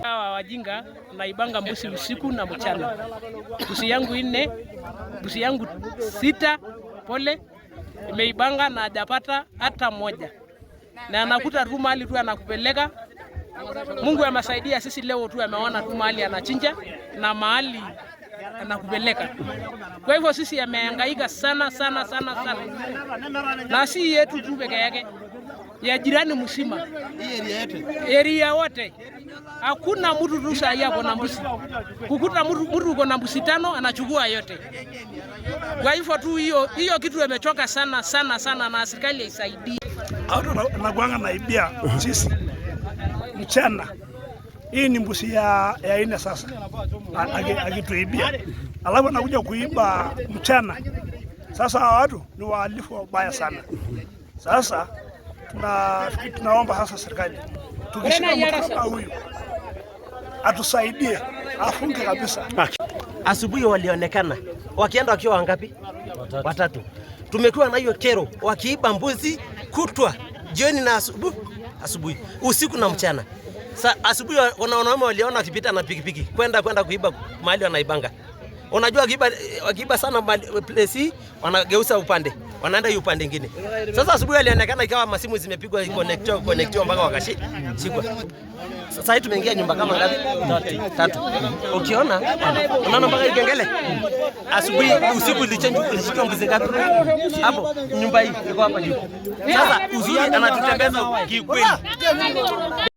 Hawa wajinga naibanga mbuzi usiku na mchana. Mbuzi yangu 4, mbuzi yangu 6 pole imeibanga na hajapata hata moja. Na anakuta tu mahali tu anakupeleka. Mungu amesaidia sisi leo tu ameona tu mahali anachinja na mahali anakupeleka. Kwa hivyo sisi amehangaika sana. Na si yetu tu peke yake. Ya jirani mzima. Area wote. Hakuna mtu tu saa yako na mbuzi. Kukuta mtu uko na mbuzi 5 anachukua yote. Kwa hivyo tu hiyo kitu imechoka sana na serikali isaidie. Watu wanakuanga naibia sisi mchana. Hii ni mbuzi ya ine sasa. Akituibia. Alafu anakuja kuiba mchana. Sasa watu ni wahalifu wabaya sana. Sasa tunaomba sasa serikali tukishika mtu kama huyu atusaidie, afunge kabisa. Asubuhi walionekana wakienda wakiwa wangapi? Watatu. Tumekuwa na hiyo kero wakiiba mbuzi kutwa jioni na asubuhi usiku na mchana. Asubuhi wanaume waliona wakipita na pikipiki kwenda kuiba mahali wanaibanga. Unajua wakiiba sana place wanageuza upande. Wanaenda hiyo upande mwingine. Sasa asubuhi alionekana ikawa masimu zimepigwa connector mpaka wakashikwa. Sasa hivi tumeingia nyumba kama ngapi? 3. Ukiona unaona mpaka ikengele. Asubuhi usiku ilishika mbuzi ngapi? Hapo nyumba hii iko hapa juu. Sasa uzuri anatutembeza kikweli.